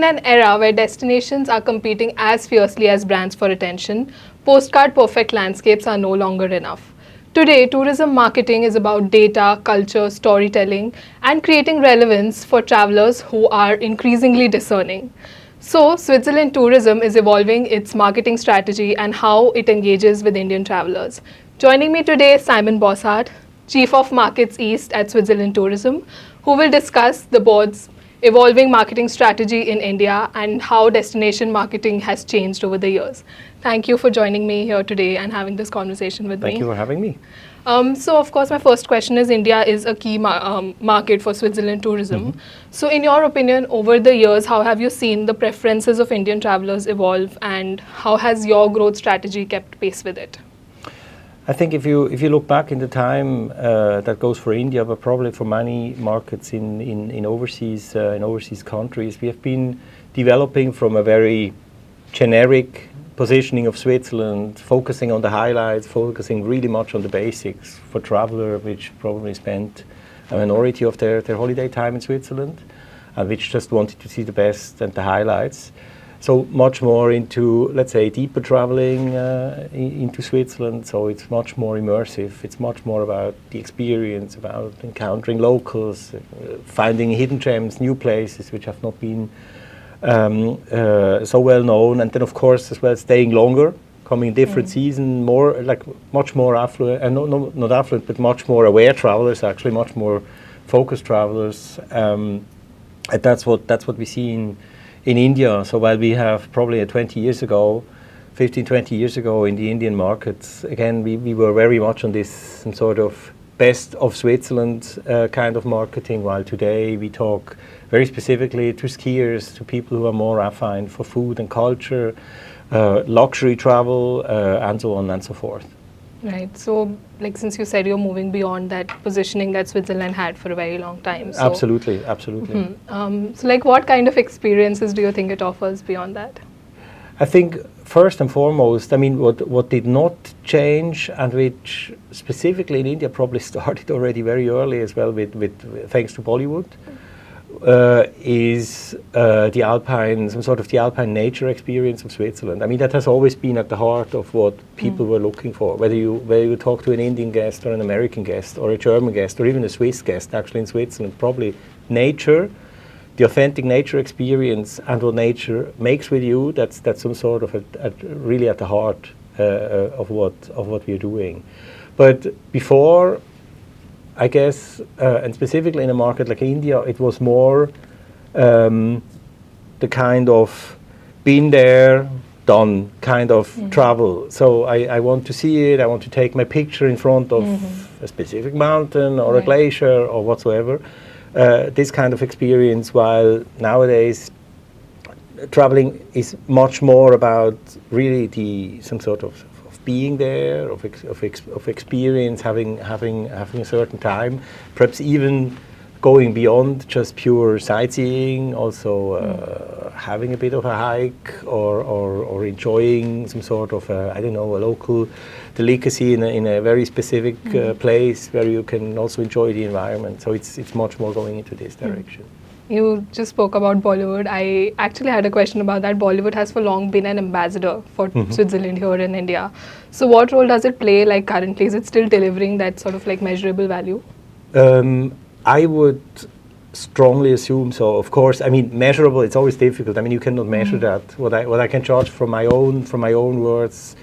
in an era where destinations are competing as fiercely as brands for attention, postcard perfect landscapes are no longer enough. Today, tourism marketing is about data, culture, storytelling, and creating relevance for travelers who are increasingly discerning. So, Switzerland Tourism is evolving its marketing strategy and how it engages with Indian travelers. Joining me today is Simon Bosshart, Chief of Markets East at Switzerland Tourism, who will discuss the board's evolving marketing strategy in India and how destination marketing has changed over the years. Thank you for joining me here today and having this conversation with me. Thank you for having me. So, of course, my first question is India is a key market for Switzerland tourism. Mm-hmm. So, in your opinion, over the years, how have you seen the preferences of Indian travelers evolve and how has your growth strategy kept pace with it? I think if you look back in the time, that goes for India, but probably for many markets in overseas countries, we have been developing from a very generic positioning of Switzerland, focusing on the highlights, focusing really much on the basics for traveler, which probably spent a minority of their holiday time in Switzerland, and which just wanted to see the best and the highlights. So much more into, let's say, deeper traveling into Switzerland. So it's much more immersive. It's much more about the experience, about encountering locals, finding hidden gems, new places which have not been so well known. And then, of course, as well, staying longer, coming in different season, more like much more affluent, not affluent, but much more aware travelers. Actually, much more focused travelers. And that's what we see in India. So while we have probably 20 years ago, 15, 20 years ago in the Indian markets, again, we were very much on this some sort of best of Switzerland kind of marketing, while today we talk very specifically to skiers, to people who are more affine for food and culture, luxury travel, and so on and so forth. Right. So, like, since you said you're moving beyond that positioning that Switzerland had for a very long time. So, Absolutely. so, like, what kind of experiences do you think it offers beyond that? I think first and foremost, I mean, what did not change, and which specifically in India probably started already very early as well, with thanks to Bollywood, is the alpine nature experience of Switzerland. I mean, that has always been at the heart of what people were looking for. Whether you talk to an Indian guest or an American guest or a German guest or even a Swiss guest, actually in Switzerland, probably nature, the authentic nature experience, and what nature makes with you. That's some sort of really at the heart of what we're doing. But before, I guess, and specifically in a market like India, it was more the kind of been there, done kind of travel. So I want to see it, I want to take my picture in front of a specific mountain or a glacier or whatsoever. This kind of experience, while nowadays traveling is much more about really some sort of being there, of experience, having a certain time, perhaps even going beyond just pure sightseeing, also having a bit of a hike or enjoying some sort of a local delicacy in a very specific place where you can also enjoy the environment. So it's much more going into this direction. You just spoke about Bollywood. I actually had a question about that. Bollywood has for long been an ambassador for Switzerland here in India. So what role does it play, like, currently? Is it still delivering that sort of like measurable value? I would strongly assume so. Of course, I mean, measurable, it's always difficult. I mean, you cannot measure that. What I can judge from my own words,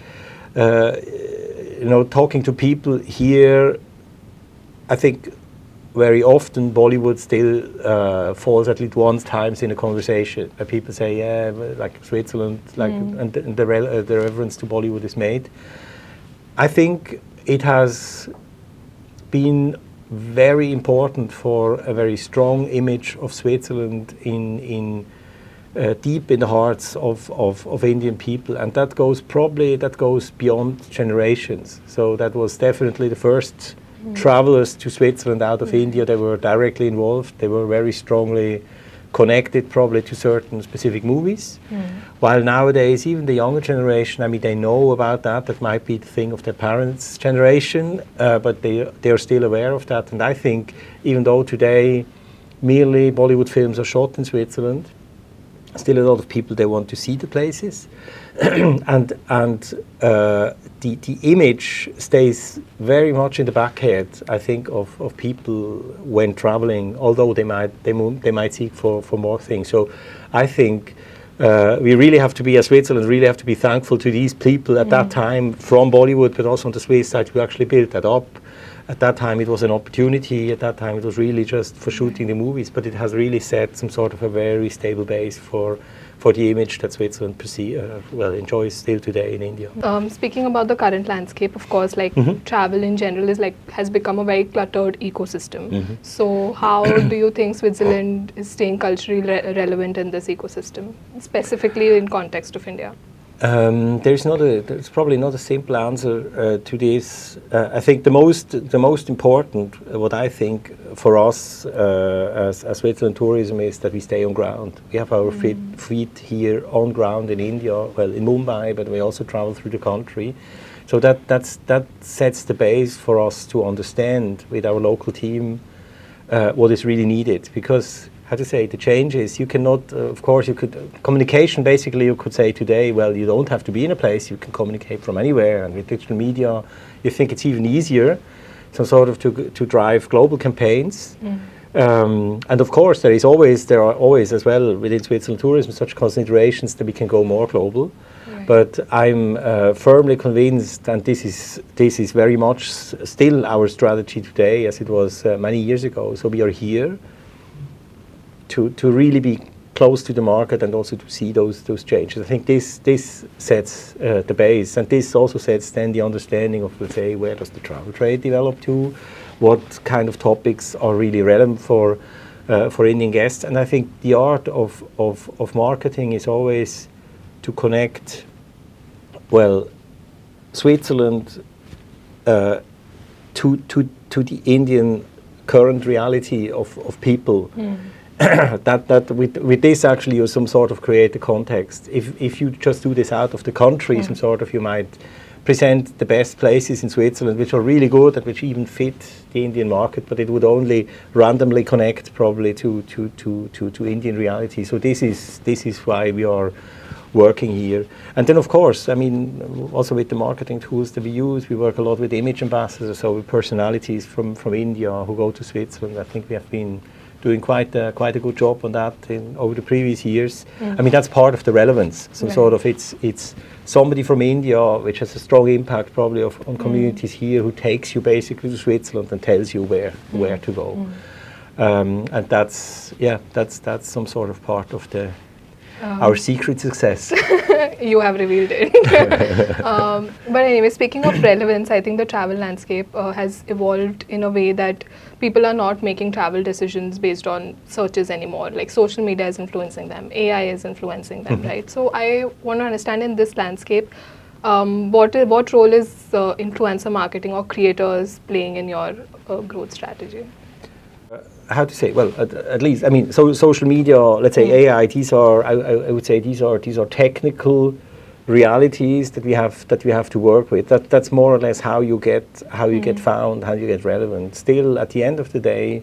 talking to people here, I think very often Bollywood still falls at least once times in a conversation where people say, yeah, like Switzerland, like, and the reference to Bollywood is made. I think it has been very important for a very strong image of Switzerland in deep in the hearts of Indian people, and that goes beyond generations. So that was definitely the first travelers to Switzerland out of India. They were directly involved. They were very strongly connected probably to certain specific movies. While nowadays, even the younger generation, I mean, they know about that. That might be the thing of their parents' generation, but they are still aware of that. And I think even though today merely Bollywood films are shot in Switzerland, still a lot of people, they want to see the places, and the image stays very much in the back head, I think, of people when traveling, although they might seek for more things. So I think we really have to be, as Switzerland, really have to be thankful to these people at that time from Bollywood, but also on the Swiss side, who actually built that up. At that time, it was an opportunity. At that time, it was really just for shooting the movies, but it has really set some sort of a very stable base for the image that Switzerland enjoys still today in India. Speaking about the current landscape, of course, like travel in general has become a very cluttered ecosystem. So how do you think Switzerland is staying culturally relevant in this ecosystem, specifically in context of India? There's probably not a simple answer to this. I think the most important, what I think for us as Switzerland Tourism, is that we stay on ground. We have our feet here on ground in India, well, in Mumbai, but we also travel through the country. So that sets the base for us to understand with our local team what is really needed, because how to say, the changes, you cannot, of course, communication, basically, you could say today, well, you don't have to be in a place, you can communicate from anywhere, and with digital media, you think it's even easier, so sort of to drive global campaigns. And of course, there are always as well within Switzerland Tourism such considerations that we can go more global. Right. But I'm firmly convinced, and this is very much still our strategy today, as it was many years ago. So we are here to really be close to the market and also to see those changes. I think this sets the base, and this also sets then the understanding of, let's say, where does the travel trade develop to, what kind of topics are really relevant for Indian guests. And I think the art of marketing is always to connect, well, Switzerland to the Indian current reality of people. That with this actually you some sort of create the context. If you just do this out of the country, some sort of, you might present the best places in Switzerland, which are really good and which even fit the Indian market, but it would only randomly connect probably to Indian reality. So this is why we are working here. And then, of course, I mean, also with the marketing tools that we use, we work a lot with image ambassadors, so with personalities from India who go to Switzerland. I think we have been doing quite a good job on that over the previous years. I mean, that's part of the relevance. Some sort of, it's somebody from India, which has a strong impact probably on communities here, who takes you basically to Switzerland and tells you where to go. And that's some sort of part of our secret success. You have revealed it. But anyway, speaking of relevance, I think the travel landscape has evolved in a way that people are not making travel decisions based on searches anymore. Like, social media is influencing them, AI is influencing them, right? So I want to understand, in this landscape, what role is influencer marketing or creators playing in your growth strategy? How to say? Well, at least, I mean, so social media, let's say AI. These are, I would say, these are technical realities that we have to work with. That's more or less how you get found, how you get relevant. Still, at the end of the day,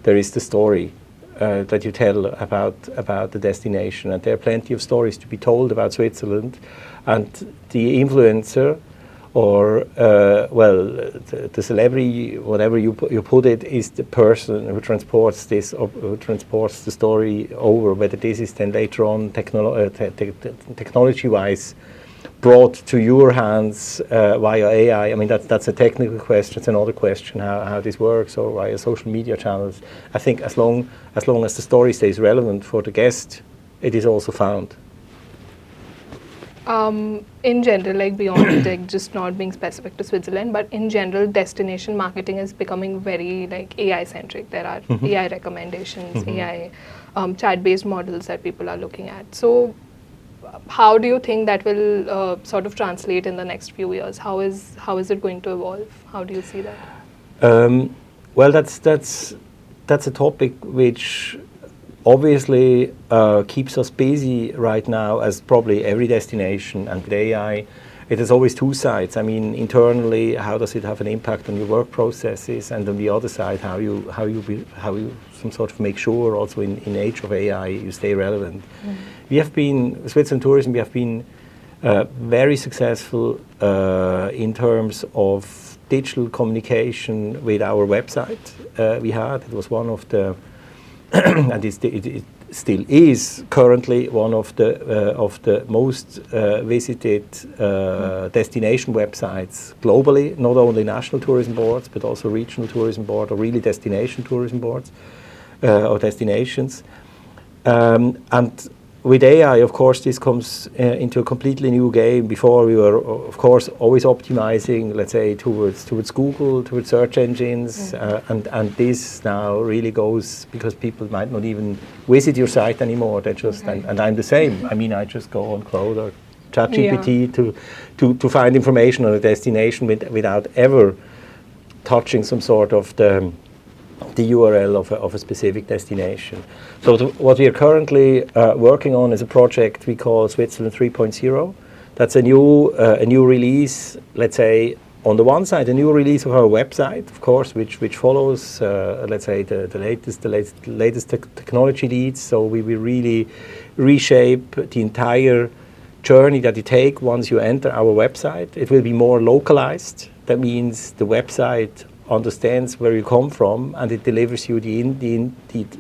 there is the story that you tell about the destination, and there are plenty of stories to be told about Switzerland, and the influencer, or the celebrity, whatever you put it, is the person who transports this, or who transports the story over. Whether this is then later on technology-wise brought to your hands via AI. I mean, that's a technical question. It's another question how this works, or via social media channels. I think as long as the story stays relevant for the guest, it is also found. In general, like beyond like just not being specific to Switzerland, but in general, destination marketing is becoming very like AI centric. There are AI recommendations, AI chat-based models that people are looking at. So how do you think that will sort of translate in the next few years? How is it going to evolve? How do you see that? Well, that's a topic which obviously keeps us busy right now, as probably every destination, and with AI it has always two sides. I mean, internally, how does it have an impact on your work processes, and on the other side, how you some sort of make sure also in age of AI you stay relevant. We have been Switzerland Tourism. We have been very successful in terms of digital communication with our website. It was one of the and it still is currently one of the most visited destination websites globally, not only national tourism boards, but also regional tourism board or really destination tourism boards or destinations. And with AI, of course, this comes into a completely new game. Before we were, of course, always optimizing, let's say, towards Google, towards search engines, and this now really goes because people might not even visit your site anymore. They just and I'm the same. I mean, I just go on Cloud or ChatGPT to find information on a destination without ever touching some sort of the URL of a specific destination. So what we are currently working on is a project we call Switzerland 3.0. That's a new release, let's say, on the one side, a new release of our website, of course, which follows, let's say, the latest technology leads. So we will really reshape the entire journey that you take once you enter our website. It will be more localized. That means the website understands where you come from, and it delivers you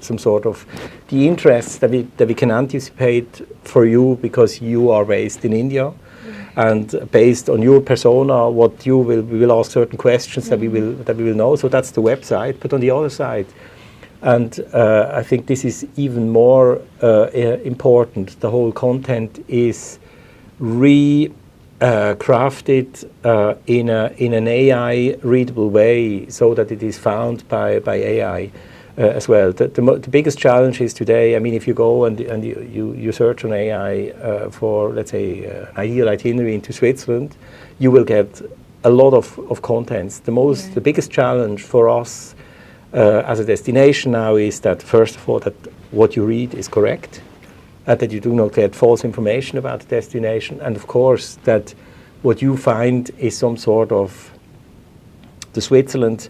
some sort of the interests that we can anticipate for you because you are based in India, and based on your persona, we will ask certain questions that we will know. So that's the website. But on the other side, and I think this is even more important, the whole content is crafted in an AI readable way, so that it is found by AI as well. The biggest challenge is today. I mean, if you go and you search on AI for, let's say, an ideal itinerary into Switzerland, you will get a lot of contents. The biggest challenge for us as a destination now is that, first of all, that what you read is correct. That you do not get false information about the destination, and of course that what you find is some sort of the Switzerland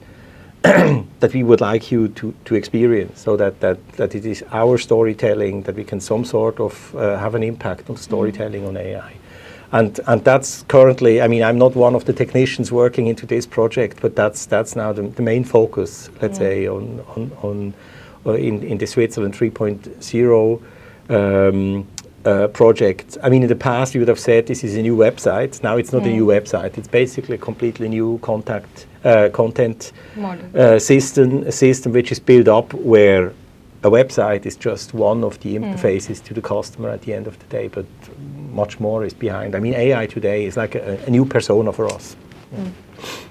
that we would like you to experience, so that it is our storytelling, that we can some sort of have an impact on storytelling on AI. And that's currently, I mean, I'm not one of the technicians working into this project, but that's now the main focus, let's say, in the Switzerland 3.0 project. I mean, in the past, you would have said this is a new website. Now it's not a new website. It's basically a completely new content system which is built up where a website is just one of the interfaces to the customer at the end of the day, but much more is behind. I mean, AI today is like a new persona for us.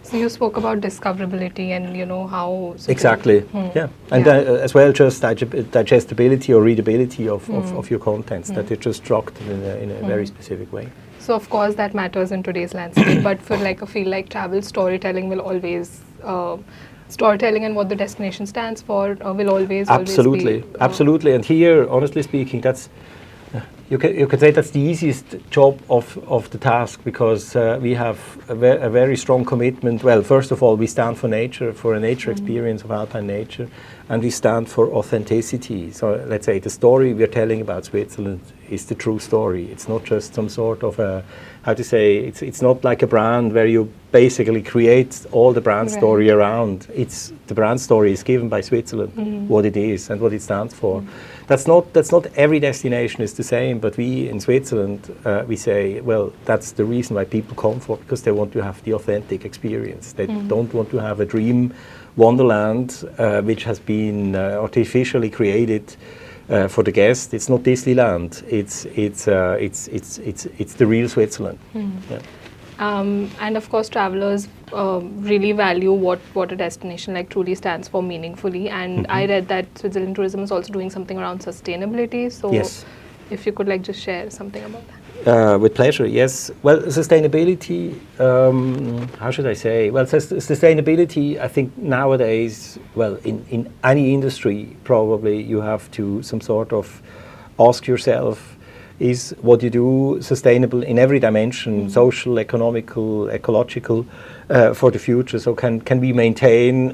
So you spoke about discoverability and how... Exactly, and as well just digestibility or readability of your contents, that they're just structured in a very specific way. So of course that matters in today's landscape, but for like a field like travel, storytelling will always... storytelling and what the destination stands for will always be... Absolutely. And here, honestly speaking, that's... You could say that's the easiest job of the task, because we have a very strong commitment. Well, first of all, we stand for nature, for a nature experience of alpine nature, and we stand for authenticity. So let's say the story we're telling about Switzerland is the true story. It's not just some sort of it's not like a brand where you basically create all the brand story around. It's the brand story is given by Switzerland, what it is and what it stands for. That's not every destination is the same, but we in Switzerland, we say, well, that's the reason why people come for, because they want to have the authentic experience. They don't want to have a dream wonderland which has been artificially created for the guest. It's not Disneyland. It's the real Switzerland. And of course, travelers really value what a destination like truly stands for meaningfully. And I read that Switzerland Tourism is also doing something around sustainability. So if you could like just share something about that. With pleasure, yes. Well, sustainability, how should I say? Well, sustainability, I think nowadays, well, in any industry, probably you have to some sort of ask yourself, is what you do sustainable in every dimension, social, economical, ecological, for the future. So can we maintain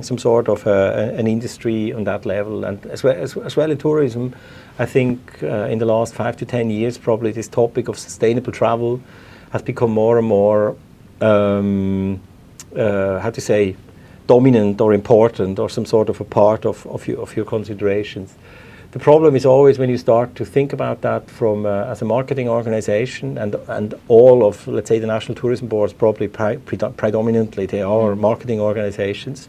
some sort of an industry on that level? And as well in tourism, I think in the last 5 to 10 years, probably this topic of sustainable travel has become more and more, dominant or important, or some sort of a part of your considerations. The problem is always when you start to think about that from as a marketing organization, and all of, let's say, the national tourism boards, probably predominantly they are marketing organizations.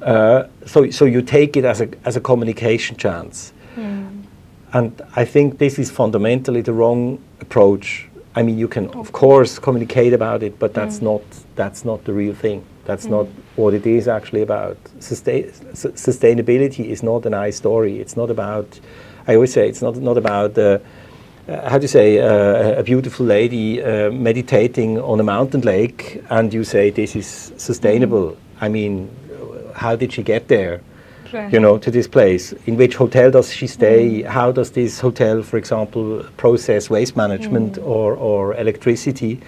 So you take it as a communication chance, and I think this is fundamentally the wrong approach. I mean, you can of course communicate about it, but that's not the real thing. That's not what it is actually about. Sustainability is not a nice story. It's not about, I always say, it's not about, a beautiful lady meditating on a mountain lake, and you say this is sustainable. I mean, how did she get there? Right. You know, to this place. In which hotel does she stay? How does this hotel, for example, process waste management or electricity?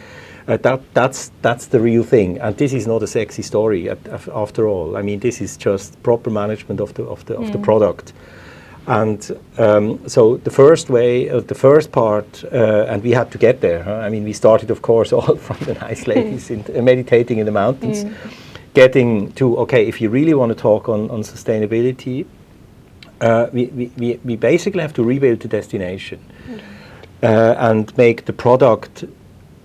That's the real thing, and this is not a sexy story after all. I mean, this is just proper management of the product. And so the first part, and we had to get there. I mean, we started, of course, all from the nice ladies meditating in the mountains, getting to, okay, if you really want to talk on sustainability, we basically have to rebuild the destination and make the product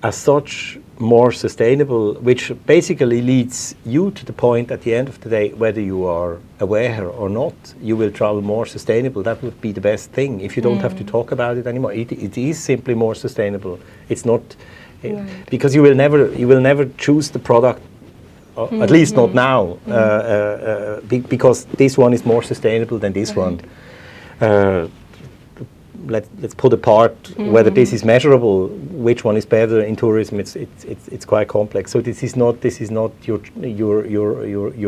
as such more sustainable, which basically leads you to the point at the end of the day, whether you are aware or not, you will travel more sustainable. That would be the best thing. If you don't have to talk about it anymore, it is simply more sustainable. It's not because you will never choose the product, at least not now, because this one is more sustainable than this one. Let's put apart whether this is measurable, which one is better in tourism. It's quite complex. So this is not your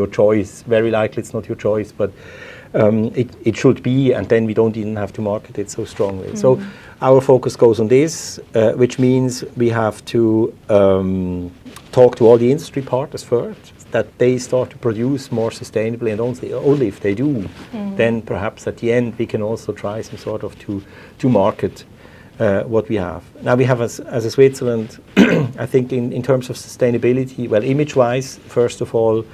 choice. Very likely it's not your choice, but it should be, and then we don't even have to market it so strongly. So our focus goes on this, which means we have to talk to all the industry partners first, that they start to produce more sustainably, and only if they do, then perhaps at the end we can also try some sort of to market what we have. Now we have as a Switzerland, I think in terms of sustainability, well, image-wise, first of all,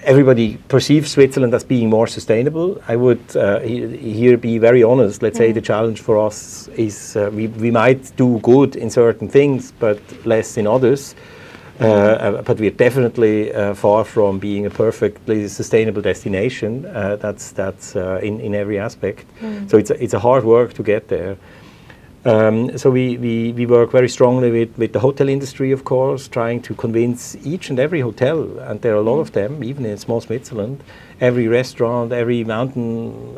everybody perceives Switzerland as being more sustainable. I would here be very honest. Let's say the challenge for us is we might do good in certain things, but less in others. But we're definitely far from being a perfectly sustainable destination. That's in every aspect. So it's a hard work to get there. So we work very strongly with the hotel industry, of course, trying to convince each and every hotel, and there are a lot of them, even in small Switzerland, every restaurant, every mountain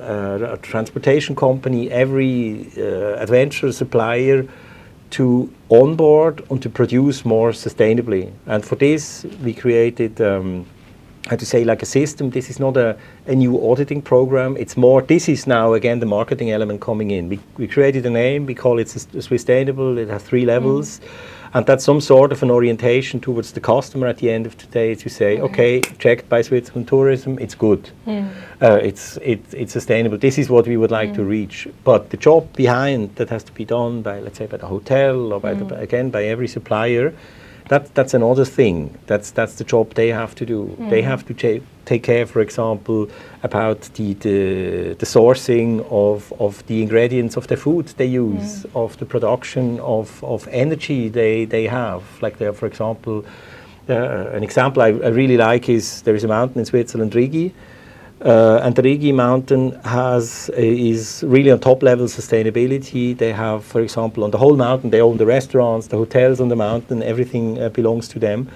transportation company, every adventure supplier, to onboard and to produce more sustainably. And for this, we created, like a system. This is not a new auditing program. It's more, this is now, again, the marketing element coming in. We created a name, we call it Sustainable. It has 3 levels. And that's some sort of an orientation towards the customer at the end of the day to say, okay, checked by Switzerland Tourism, it's good. It's sustainable. This is what we would like to reach. But the job behind that has to be done by, let's say, by the hotel or by every supplier. That's another thing. That's the job they have to do. They have to take care, for example, about the sourcing of the ingredients of the food they use, of the production of energy they have. Like there, for example, an example I really like is there is a mountain in Switzerland, Rigi. And the Rigi mountain is really on top level sustainability. They have, for example, on the whole mountain, they own the restaurants, the hotels on the mountain, everything belongs to them.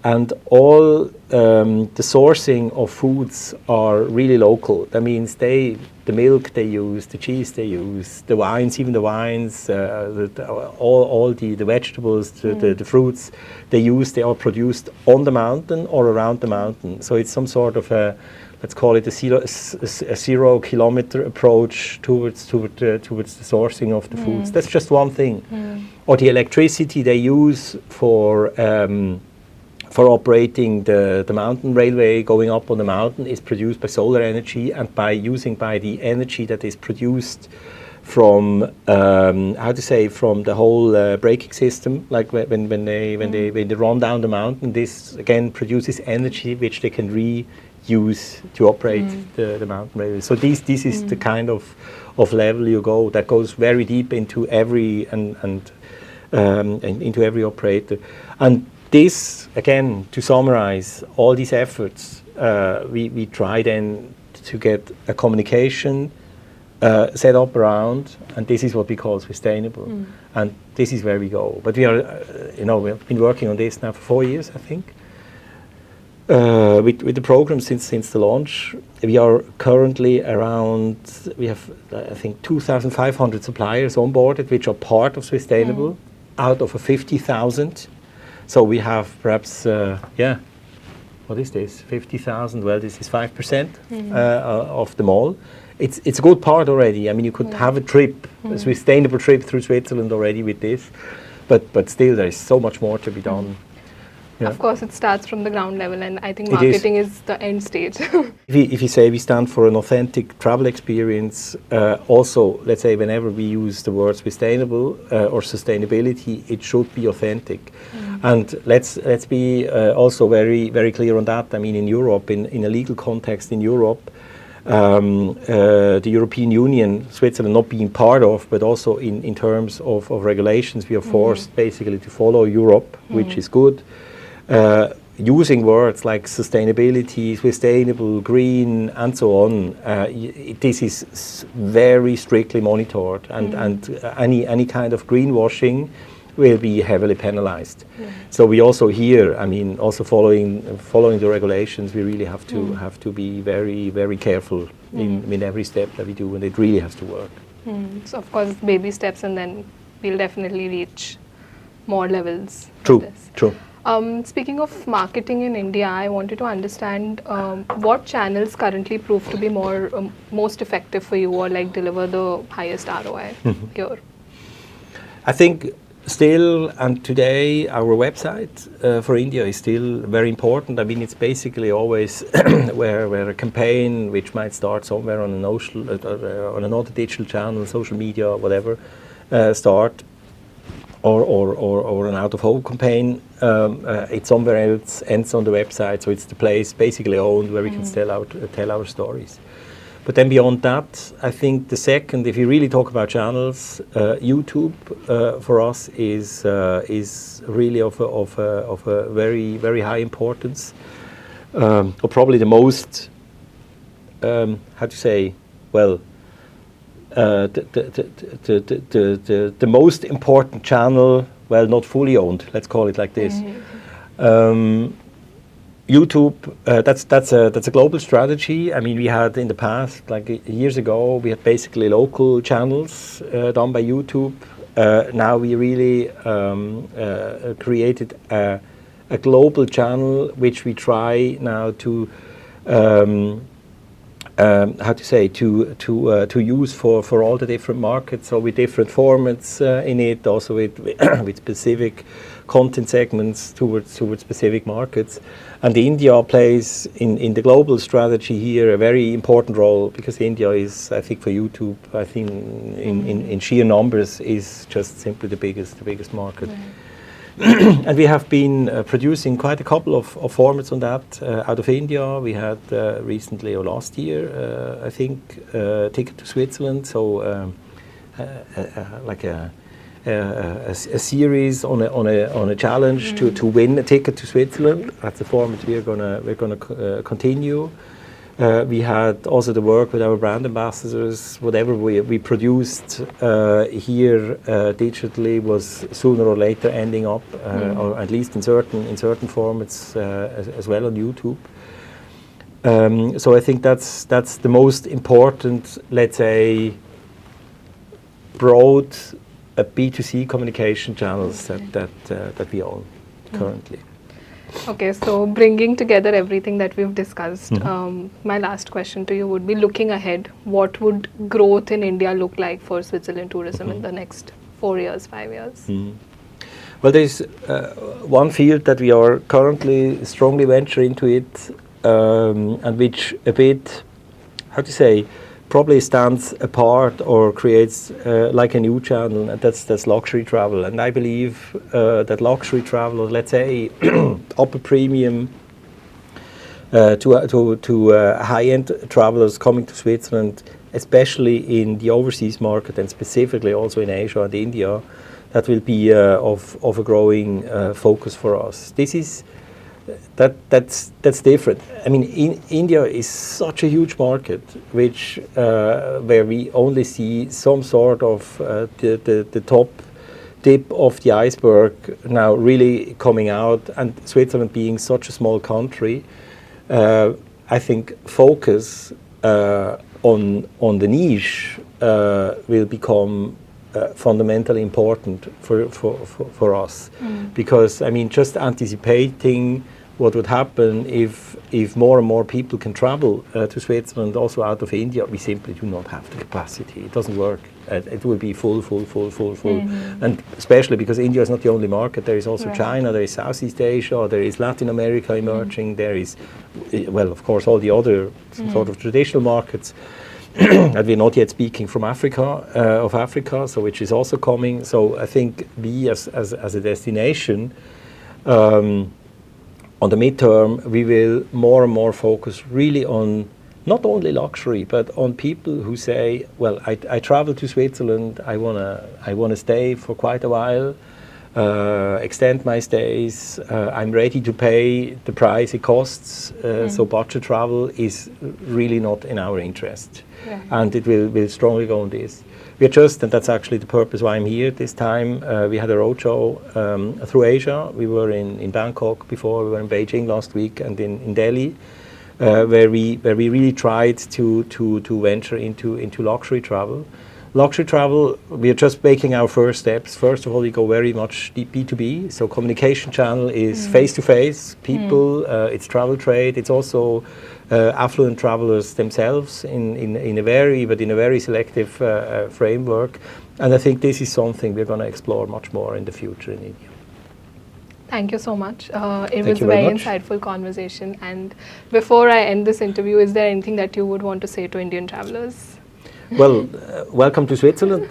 And all the sourcing of foods are really local. That means the milk they use, the cheese they use, the wines, even the wines, all the vegetables, the fruits they use, they are produced on the mountain or around the mountain. So it's some sort of a, let's call it a 0 kilometer approach towards the sourcing of the foods. That's just one thing. Or the electricity they use for operating the mountain railway going up on the mountain is produced by solar energy, and by the energy that is produced from from the whole braking system, like when they run down the mountain. This again produces energy which they can reuse to operate the mountain railway. So this is the kind of level you go that goes very deep into every and into every operator. And this, again, to summarize all these efforts, we try then to get a communication set up around, and this is what we call sustainable. And this is where we go. But we are, we've been working on this now for 4 years, I think, with the program since the launch. We are currently we have, I think, 2,500 suppliers onboarded, which are part of sustainable, out of 50,000. So we have perhaps, what is this? 50,000. Well, this is 5% of them all. It's a good part already. I mean, you could have a trip, a sustainable trip through Switzerland already with this, but still there is so much more to be done. Yeah. Of course, it starts from the ground level, and I think marketing is the end stage. If you say we stand for an authentic travel experience, also, let's say, whenever we use the word sustainable or sustainability, it should be authentic. And let's be also very, very clear on that. I mean, in Europe, in a legal context in Europe, the European Union, Switzerland not being part of, but also in terms of regulations, we are forced basically to follow Europe, which is good. Using words like sustainability, sustainable, green, and so on, this is very strictly monitored, and any kind of greenwashing will be heavily penalized. So we also here, I mean, also following the regulations, we really have to be very, very careful in every step that we do, and it really has to work. So of course, baby steps, and then we'll definitely reach more levels. True. Speaking of marketing in India, I wanted to understand what channels currently prove to be most effective for you, or like deliver the highest ROI here. I think still, and today, our website for India is still very important. I mean, it's basically always where a campaign, which might start somewhere on on another digital channel, social media, whatever, start, or an out-of-home campaign, it somewhere else ends on the website. So it's the place basically owned where we can tell our stories. But then beyond that, I think the second, if you really talk about channels, YouTube for us is really of a very, very high importance, or probably the most, the most important channel, well, not fully owned, let's call it like this. YouTube, that's a global strategy. I mean, we had in the past, like years ago, we had basically local channels done by YouTube. Now we really created a global channel, which we try now to to use for all the different markets. So with different formats in it, also with specific content segments towards specific markets. And India plays in the global strategy here a very important role, because India is, I think, for YouTube, I think in sheer numbers is just simply the biggest market. And we have been producing quite a couple of formats on that out of India. We had recently, or last year, I think, Ticket to Switzerland. So like a series on a challenge to win a ticket to Switzerland. That's the format we're gonna continue. We had also the work with our brand ambassadors. Whatever we produced here digitally was sooner or later ending up, or at least in certain formats as well on YouTube. So I think that's the most important, let's say, broad B2C communication channels that we own currently. Okay, so bringing together everything that we've discussed, my last question to you would be, looking ahead, what would growth in India look like for Switzerland tourism in the next 4 years, 5 years? Well, there's one field that we are currently strongly venturing into it, and which a bit, how to say, probably stands apart or creates like a new channel, and that's luxury travel. And I believe that luxury travel, or let's say upper premium to high-end travelers coming to Switzerland, especially in the overseas market and specifically also in Asia and India, that will be of a growing focus for us. That's different. I mean, India is such a huge market, which where we only see some sort of the top tip of the iceberg now really coming out, and Switzerland being such a small country, I think focus on the niche will become fundamentally important for us, because I mean, just anticipating what would happen if more and more people can travel to Switzerland, also out of India, we simply do not have the capacity. It doesn't work. It will be full, and especially because India is not the only market. There is also China, there is Southeast Asia, there is Latin America emerging. There is, well, of course, all the other sort of traditional markets. And we're not yet speaking from Africa, so which is also coming. So I think we as a destination, on the midterm, we will more and more focus really on not only luxury, but on people who say, well, I travel to Switzerland, I wanna stay for quite a while, extend my stays, I'm ready to pay the price it costs, so budget travel is really not in our interest. And it will strongly go on this. We are just, and that's actually the purpose why I'm here this time, we had a roadshow through Asia. We were in Bangkok before, we were in Beijing last week, and in Delhi, where we really tried to venture into luxury travel. Luxury travel, we are just making our first steps. First of all, we go very much B2B, so communication channel is face-to-face people, it's travel trade, it's also affluent travelers themselves in a very selective framework. And I think this is something we're going to explore much more in the future in India. Thank you so much. It was a very insightful conversation. And before I end this interview, is there anything that you would want to say to Indian travelers? Well, welcome to Switzerland.